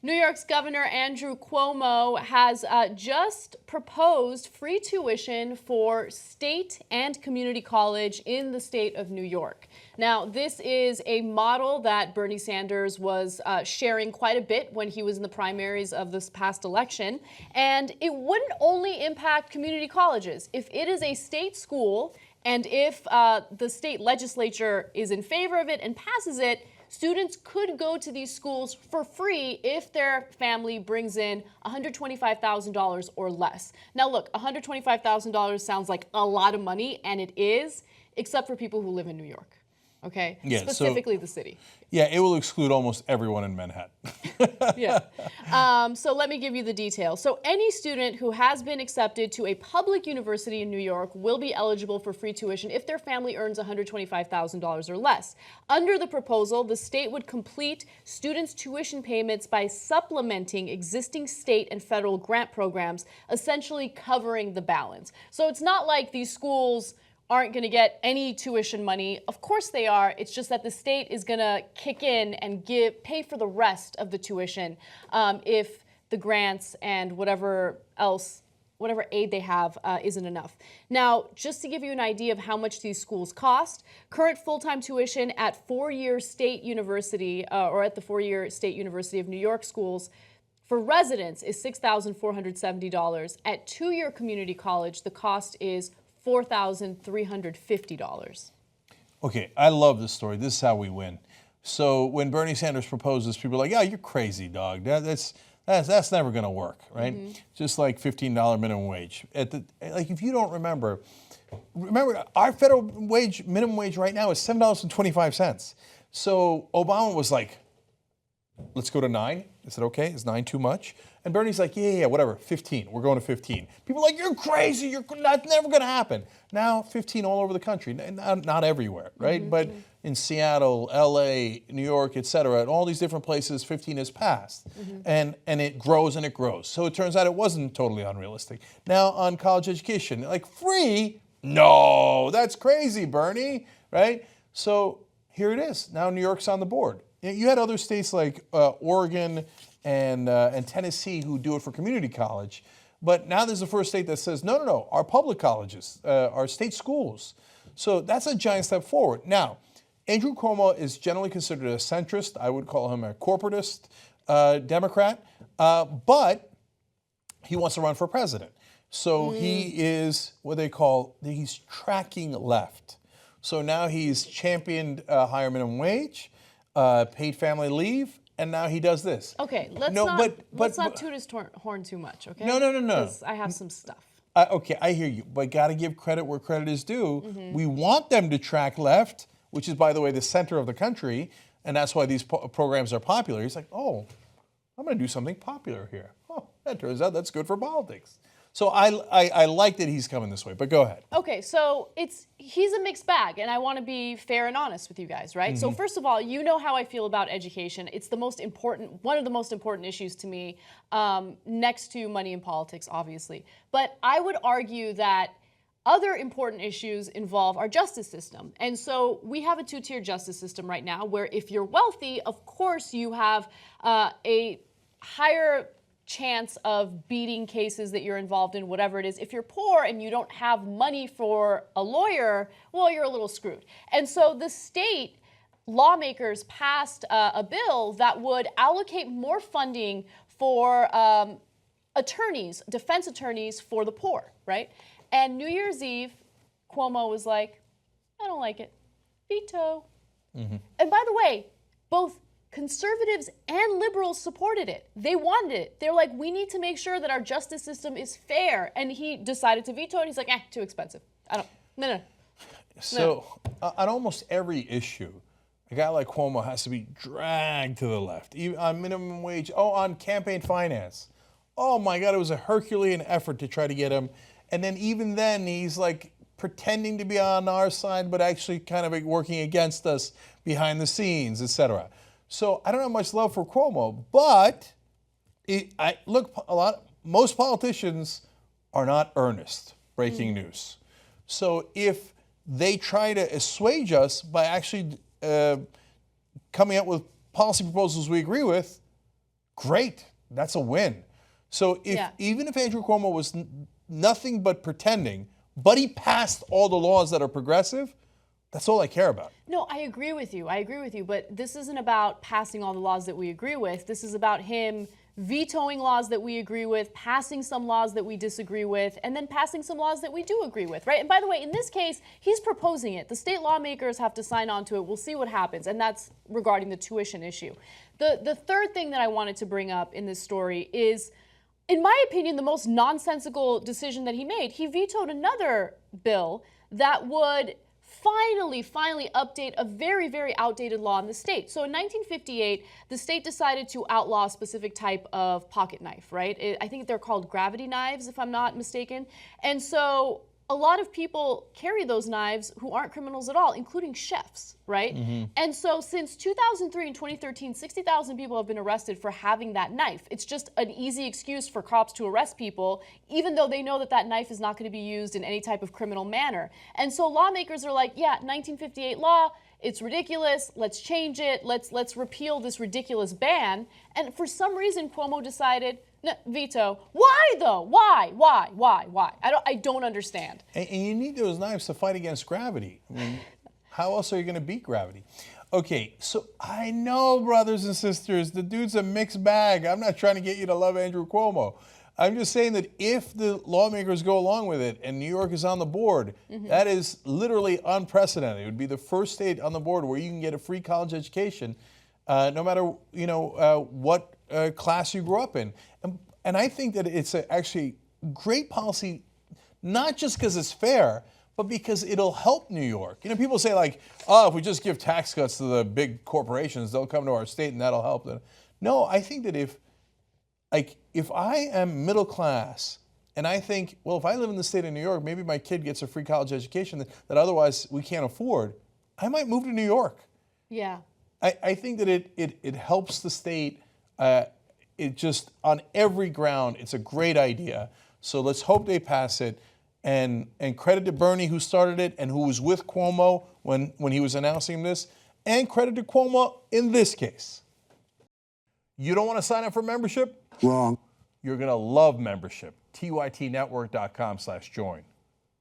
New York's Governor Andrew Cuomo has just proposed free tuition for state and community college in the state of New York. Now, this is a model that Bernie Sanders was sharing quite a bit when he was in the primaries of this past election. And it wouldn't only impact community colleges. If it is a state school and if the state legislature is in favor of it and passes it, students could go to these schools for free if their family brings in $125,000 or less. Now look, $125,000 sounds like a lot of money, and it is, except for people who live in New York, okay? Yeah, specifically the city. Yeah, it will exclude almost everyone in Manhattan. Yeah. So let me give you the details. So any student who has been accepted to a public university in New York will be eligible for free tuition if their family earns $125,000 or less. Under the proposal, the state would complete students' tuition payments by supplementing existing state and federal grant programs, essentially covering the balance. So it's not like these schools aren't going to get any tuition money. Of course they are. It's just that the state is going to kick in and pay for the rest of the tuition if the grants and whatever aid they have isn't enough. Now, just to give you an idea of how much these schools cost, current full-time tuition at four-year state university or at the four-year State University of New York schools for residents is $6,470. At two-year community college, the cost is $4,350. Okay, I love this story. This is how we win. So when Bernie Sanders proposes, people are like, "Yeah, you're crazy, dog. That's never going to work, right?" Mm-hmm. Just like $15 minimum wage. If you don't remember our federal minimum wage right now is $7.25. So Obama was like, "Let's go to 9." I said, "Okay, is 9 too much?" And Bernie's like, yeah, whatever, 15. We're going to 15. People are like, "You're crazy. That's never going to happen." Now, 15 all over the country, not everywhere, right? Mm-hmm. But in Seattle, L.A., New York, et cetera, in all these different places, 15 is passed. Mm-hmm. And it grows and it grows. So it turns out it wasn't totally unrealistic. Now, on college education, like free? No, that's crazy, Bernie, right? So here it is. Now New York's on the board. You had other states like Oregon and Tennessee who do it for community college. But now there's the first state that says, no, our public colleges, our state schools. So that's a giant step forward. Now, Andrew Cuomo is generally considered a centrist. I would call him a corporatist Democrat. But he wants to run for president. So he is he's tracking left. So now he's championed higher minimum wage, paid family leave, and now he does this. Okay, let's not toot his horn too much, okay? No. Because I have some stuff. Okay, I hear you, but got to give credit where credit is due. Mm-hmm. We want them to track left, which is, by the way, the center of the country, and that's why these programs are popular. He's like, oh, I'm going to do something popular here. Oh, that turns out that's good for politics. So I like that he's coming this way, but go ahead. Okay, so he's a mixed bag, and I want to be fair and honest with you guys, right? Mm-hmm. So first of all, you know how I feel about education. It's one of the most important issues to me, next to money in politics, obviously. But I would argue that other important issues involve our justice system. And so we have a two-tier justice system right now where if you're wealthy, of course you have a higher chance of beating cases that you're involved in, whatever it is. If you're poor and you don't have money for a lawyer, well, you're a little screwed. And so the state lawmakers passed a bill that would allocate more funding for attorneys, defense attorneys for the poor, right? And New Year's Eve, Cuomo was like, I don't like it. Veto. Mm-hmm. And by the way, both conservatives and liberals supported it. They wanted it. They're like, we need to make sure that our justice system is fair. And he decided to veto it. And he's like, too expensive. No. So on almost every issue, a guy like Cuomo has to be dragged to the left. Even on minimum wage, on campaign finance. Oh my God, it was a Herculean effort to try to get him. And then even then, he's like pretending to be on our side, but actually kind of working against us behind the scenes, et cetera. So I don't have much love for Cuomo, but most politicians are not earnest. Breaking news. So if they try to assuage us by actually coming up with policy proposals we agree with, great. That's a win. So even if Andrew Cuomo was nothing but pretending, but he passed all the laws that are progressive, that's all I care about. No, I agree with you. But this isn't about passing all the laws that we agree with. This is about him vetoing laws that we agree with, passing some laws that we disagree with, and then passing some laws that we do agree with, right? And by the way, in this case, he's proposing it. The state lawmakers have to sign on to it. We'll see what happens. And that's regarding the tuition issue. The third thing that I wanted to bring up in this story is, in my opinion, the most nonsensical decision that he made. He vetoed another bill that would finally update a very, very outdated law in the state. So in 1958, the state decided to outlaw a specific type of pocket knife, right? I think they're called gravity knives, if I'm not mistaken. And so a lot of people carry those knives who aren't criminals at all, including chefs, right? And so since 2003 and 2013, 60,000 people have been arrested for having that knife. It's just an easy excuse for cops to arrest people, even though they know that that knife is not going to be used in any type of criminal manner. And so lawmakers are like, yeah, 1958 law, it's ridiculous, let's change it, let's repeal this ridiculous ban. And for some reason, Cuomo decided, no, veto. Why though? Why? I don't understand. And you need those knives to fight against gravity. I mean, how else are you going to beat gravity? Okay, so I know, brothers and sisters, the dude's a mixed bag. I'm not trying to get you to love Andrew Cuomo. I'm just saying that if the lawmakers go along with it and New York is on the board, that is literally unprecedented. It would be the first state on the board where you can get a free college education, no matter what class you grew up in. And I think that it's actually great policy, not just because it's fair, but because it'll help New York. You know, people say like, oh, if we just give tax cuts to the big corporations, they'll come to our state and that'll help them. No, I think that if I am middle class and I think, well, if I live in the state of New York, maybe my kid gets a free college education that otherwise we can't afford, I might move to New York. Yeah. I think that it helps the state. It just, on every ground, it's a great idea. So let's hope they pass it. And credit to Bernie, who started it and who was with Cuomo when he was announcing this. And credit to Cuomo in this case. You don't want to sign up for membership? Wrong. You're going to love membership. tytnetwork.com/join.